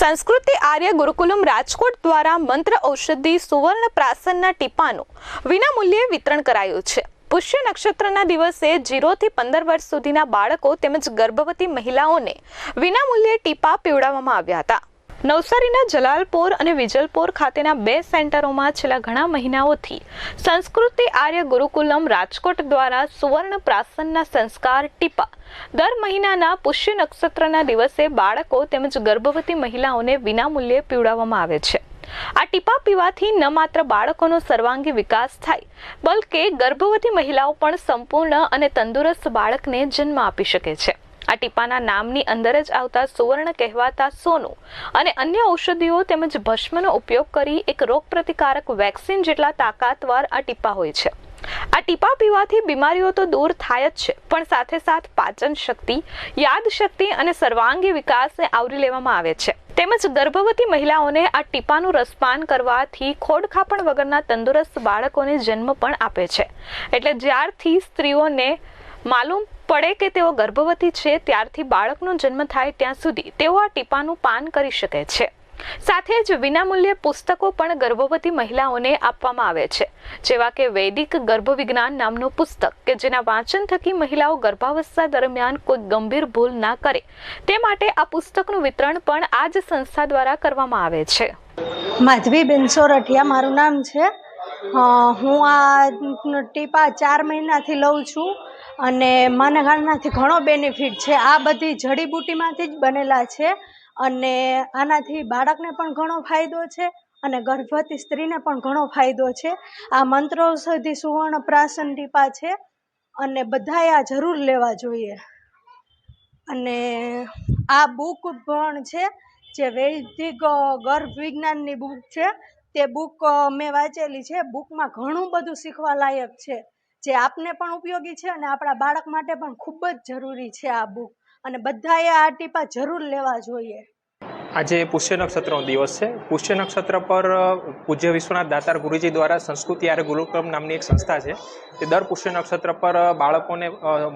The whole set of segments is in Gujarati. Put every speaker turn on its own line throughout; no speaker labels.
સંસ્કૃતિ આર્ય ગુરુકુલમ રાજકોટ દ્વારા મંત્ર ઔષધિ સુવર્ણ પ્રાસનના ટીપાનું વિનામૂલ્યે વિતરણ કરાયું છે। પુષ્ય નક્ષત્રના દિવસે 0 થી 15 વર્ષ સુધીના બાળકો તેમજ ગર્ભવતી મહિલાઓને વિનામૂલ્યે ટીપા પીવડાવવામાં આવ્યા હતા। નવસારીના જલાલપોર અને વિજલપોર ખાતેના 2 સેન્ટરોમાં છેલ્લા ઘણા મહિનાઓથી સંસ્કૃતિ આર્ય ગુરુકુલમ રાજકોટ દ્વારા સુવર્ણ પ્રાસનના સંસ્કાર ટીપા દર મહિનાના પુષ્ય નક્ષત્રના દિવસે બાળકો તેમજ ગર્ભવતી મહિલાઓને વિનામૂલ્યે પીવડાવવામાં આવે છે। આ ટીપા પીવાથી ન માત્ર બાળકોનો સર્વાંગી વિકાસ થાય, બલકે ગર્ભવતી મહિલાઓ પણ સંપૂર્ણ અને તંદુરસ્ત બાળકને જન્મ આપી શકે છે। આ ટીપાના નામની અંદર જ આવતા સુવર્ણ કહેવાતા સોનું અને અન્ય ઔષધિઓ તેમજ ભસ્મનો ઉપયોગ કરી એક રોગપ્રતિકારક વેક્સિન જેટલા તાકાતવાર આ ટીપા હોય છે। આ ટીપા પીવાથી બીમારીઓ તો દૂર થાય જ છે, પણ સાથે સાથ પાચન શક્તિ, યાદશક્તિ અને સર્વાંગી વિકાસને આવરી લેવામાં આવે છે। તેમજ ગર્ભવતી મહિલાઓને આ ટીપાનું રસપાન કરવાથી ખોડખાપણ વગરના તંદુરસ્ત બાળકોને જન્મ પણ આપે છે। એટલે જ્યારથી સ્ત્રીઓને માલુમ પડે કે તેઓ ગર્ભવતી છે ત્યારથી બાળકનો જન્મ થાય ત્યાં સુધી તેઓ આ ટીપાનું પાન કરી શકે છે। સાથે જ વિનામૂલ્યે પુસ્તકો પણ ગર્ભવતી મહિલાઓને આપવામાં આવે છે, જેવા કે વૈદિક ગર્ભવિજ્ઞાન નામનું પુસ્તક કે જેના વાંચન થકી મહિલાઓ ગર્ભાવસ્થા દરમિયાન કોઈ ગંભીર ભૂલ ના કરે તે માટે આ પુસ્તકનું વિતરણ પણ આ જ સંસ્થા દ્વારા કરવામાં આવે છે।
માધવીબેન સોરઠિયા મારું નામ છે। હું આ ટીપા 4 મહિનાથી લઉં છું અને મને આનાથી ઘણો બેનિફિટ છે। આ બધી જડીબુટીમાંથી જ બનેલા છે અને આનાથી બાળકને પણ ઘણો ફાયદો છે અને ગર્ભવતી સ્ત્રીને પણ ઘણો ફાયદો છે। આ મંત્રૌષધિ સુવર્ણ પ્રાશન ટીપા છે અને બધાએ આ જરૂર લેવા જોઈએ। અને આ બુક પણ છે જે વૈદિક ગર્ભ વિજ્ઞાનની બુક છે, તે બુક મેં વાંચેલી છે। બુકમાં ઘણું બધું શીખવા લાયક છે, જે આપને પણ ઉપયોગી છે અને આપણા બાળક માટે પણ ખૂબ જ જરૂરી છે આ બુક, અને બધાએ આ ટીપા જરૂર લેવા જોઈએ।
આજે પુષ્ય નક્ષત્રનો દિવસ છે। પુષ્ય નક્ષત્ર પર પૂજ્ય વિશ્વનાથ દાતાર ગુરુજી દ્વારા સંસ્કૃતિ આર્ય ગુરુકુલમ નામની એક સંસ્થા છે, તે દર પુષ્ય નક્ષત્ર પર બાળકોને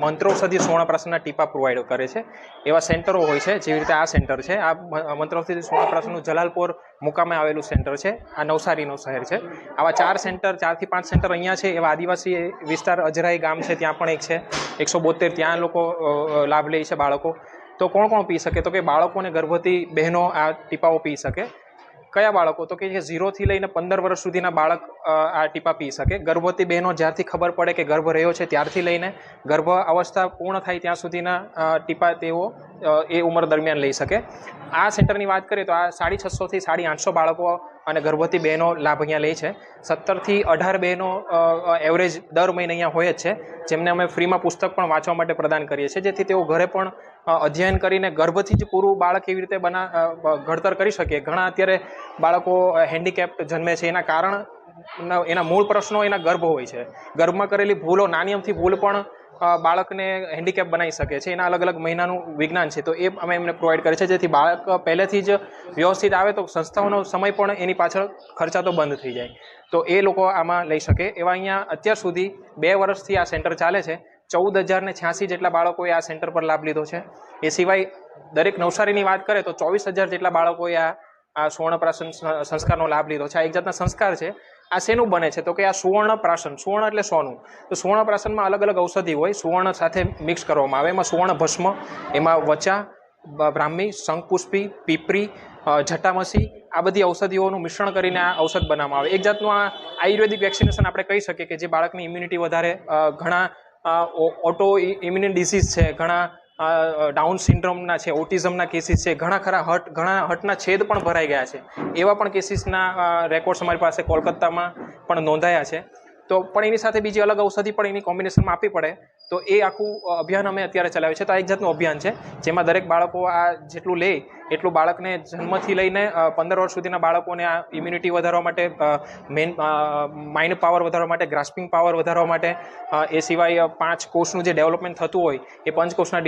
મંત્રૌષધિ સુવર્ણપ્રાશનના ટીપા પ્રોવાઈડ કરે છે। એવા સેન્ટરો હોય છે, જેવી રીતે આ સેન્ટર છે। આ મંત્રૌષધિ સુવર્ણપ્રાશનનું જલાલપોર મુકામે આવેલું સેન્ટર છે। આ નવસારીનું શહેર છે। આવા 4 સેન્ટર, 4 થી 5 સેન્ટર અહીંયા છે। એવા આદિવાસી વિસ્તાર અજરાઈ ગામ છે, ત્યાં પણ એક છે। 172 ત્યાં લોકો લાભ લે છે બાળકો। તો કોણ પી શકે? તો કે બાળકો અને ગર્ભવતી બહેનો આ ટીપાઓ પી શકે। કયા બાળકો? તો કે 0 થી લઈને 15 વર્ષ સુધીના બાળક આ ટીપા પી શકે। ગર્ભવતી બહેનો જ્યારથી ખબર પડે કે ગર્ભ રહ્યો છે ત્યારથી લઈને ગર્ભ અવસ્થા પૂર્ણ થાય ત્યાં સુધીના ટીપા તેઓ એ ઉંમર દરમિયાન લઈ શકે। આ સેન્ટરની વાત કરીએ તો આ 650 થી 850 બાળકો અને ગર્ભવતી બહેનો લાભ અહીંયા લે છે। 17 થી 18 બહેનો એવરેજ દર મહિને અહીંયા હોય જ છે, જેમને અમે ફ્રીમાં પુસ્તક પણ વાંચવા માટે પ્રદાન કરીએ છીએ, જેથી તેઓ ઘરે પણ અધ્યયન કરીને ગર્ભથી જ પૂરું બાળક કેવી રીતે ઘડતર કરી શકીએ। ઘણા અત્યારે બાળકો હેન્ડીકેપ જન્મે છે, એના કારણ એના મૂળ પ્રશ્નો એના ગર્ભ હોય છે। ગર્ભમાં કરેલી ભૂલો, નાની અમથી ભૂલ પણ બાળકને હેન્ડીકેપ બનાવી શકે છે। એના અલગ અલગ મહિનાનું વિજ્ઞાન છે, તો એ અમે એમને પ્રોવાઈડ કરીએ છીએ, જેથી બાળક પહેલેથી જ વ્યવસ્થિત આવે તો સંસ્થાઓનો સમય પણ એની પાછળ ખર્ચાતો બંધ થઈ જાય, તો એ લોકો આમાં લઈ શકે। એવા અહીંયા અત્યાર સુધી 2 વર્ષથી આ સેન્ટર ચાલે છે। 14,086 જેટલા બાળકોએ આ સેન્ટર પર લાભ લીધો છે। એ સિવાય દરેક નવસારીની વાત કરે તો 24,000 જેટલા બાળકોએ આ સુવર્ણપ્રાશન સંસ્કારનો લાભ લીધો છે। આ એક જાતના સંસ્કાર છે। આ શેનું બને છે? તો કે આ સુવર્ણ પ્રાશન, સુવર્ણ એટલે સોનું, તો સુવર્ણ પ્રાશનમાં અલગ અલગ ઔષધિ હોય, સુવર્ણ સાથે મિક્સ કરવામાં આવે। એમાં સુવર્ણ ભસ્મ, એમાં વચા, બ્રાહ્મી, શંખપુષ્પી, પીપરી, જટામસી, આ બધી ઔષધિઓનું મિશ્રણ કરીને આ ઔષધ બનાવવામાં આવે। એક જાતનું આ આયુર્વેદિક વેક્સિનેશન આપણે કહી શકીએ કે જે બાળકની ઇમ્યુનિટી વધારે, ઘણા ઓટો ઇમ્યુન ડિસીઝ છે, ઘણા ડાઉન સિન્ડ્રોમના છે, ઓટિઝમના કેસીસ છે, ઘણા હર્ટના છેદ પણ ભરાઈ ગયા છે। એવા પણ કેસીસના રેકોર્ડ્સ અમારી પાસે કોલકાતામાં પણ નોંધાયા છે। તો પણ એની સાથે બીજી અલગ ઔષધિ પણ એની કોમ્બિનેશનમાં આપવી પડે, તો એ આખું અભિયાન અમે અત્યારે ચલાવ્યું છે। તો આ એક જાતનું અભિયાન છે, જેમાં દરેક બાળકો આ જેટલું લે એટલું બાળકને જન્મથી લઈને 15 વર્ષ સુધીના બાળકોને આ ઇમ્યુનિટી વધારવા માટે, માઇન્ડ પાવર વધારવા માટે, ગ્રાસ્પિંગ પાવર વધારવા માટે, એ સિવાય 5 કોષનું જે ડેવલપમેન્ટ થતું હોય એ પંચકોષના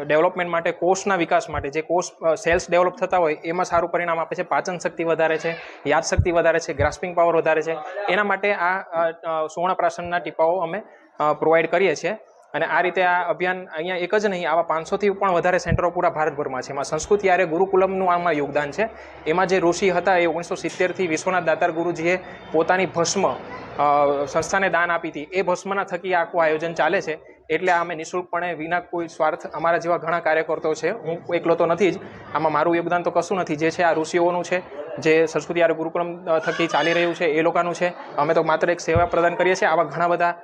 ડેવલપમેન્ટ માટે, કોષના વિકાસ માટે, જે કોષ સેલ્સ ડેવલપ થતા હોય એમાં સારું પરિણામ આપે છે। પાચન શક્તિ વધારે છે, યાદશક્તિ વધારે છે, ગ્રાસ્પિંગ પાવર વધારે છે। એના માટે આ સુવર્ણપ્રાશનના ટીપાઓ અમે પ્રોવાઈડ કરીએ છીએ। અને આ રીતે આ અભિયાન અહીંયા એક જ નહીં, આવા 500થી પણ વધારે સેન્ટરો પૂરા ભારતભરમાં છે. એમાં સંસ્કૃતિ આર્ય ગુરુકુલમનું આમાં યોગદાન છે. એમાં જે ઋષિ હતા એ 1970થી વિશ્વનાથ દાતાર ગુરુજીએ પોતાની ભસ્મ સંસ્થાને દાન આપી હતી. એ ભસ્મના થકી આખું આયોજન ચાલે છે. એટલે અમે નિઃશુલ્કપણે વિના કોઈ સ્વાર્થ, અમારા જેવા ઘણા કાર્યકર્તાઓ છે, હું એકલો તો નથી જ, આમાં મારું યોગદાન તો કશું નથી. જે છે આ ઋષિઓનું છે, જે સંસ્કૃતિ આર્ય ગુરુકુલમ થકી ચાલી રહ્યું છે એ લોકોનું છે. અમે તો માત્ર એક સેવા પ્રદાન કરીએ છીએ. આવા ઘણા બધા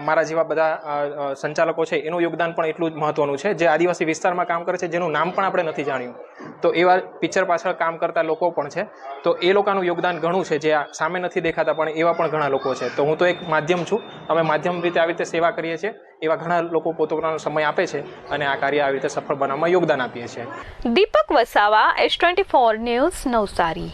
મારા જેવા બધા સંચાલકો છે એનું યોગદાન પણ એટલું જ મહત્વનું છે, જે આદિવાસી વિસ્તારમાં કામ કરે છે, જેનું નામ પણ આપણે નથી જાણ્યું. તો એવા પિક્ચર પાછળ કામ કરતા લોકો પણ છે. તો એ લોકોનું યોગદાન ઘણું છે, જે સામે નથી દેખાતા પણ એવા પણ ઘણા લોકો છે. તો હું તો એક માધ્યમ છું. અમે માધ્યમ રીતે આવી રીતે સેવા કરીએ છીએ. એવા ઘણા લોકો પોતાનો સમય આપે છે અને આ કાર્ય આવી રીતે સફળ બનાવવામાં યોગદાન આપીએ છીએ.
દીપક વસાવા, S24 ન્યૂઝ, નવસારી.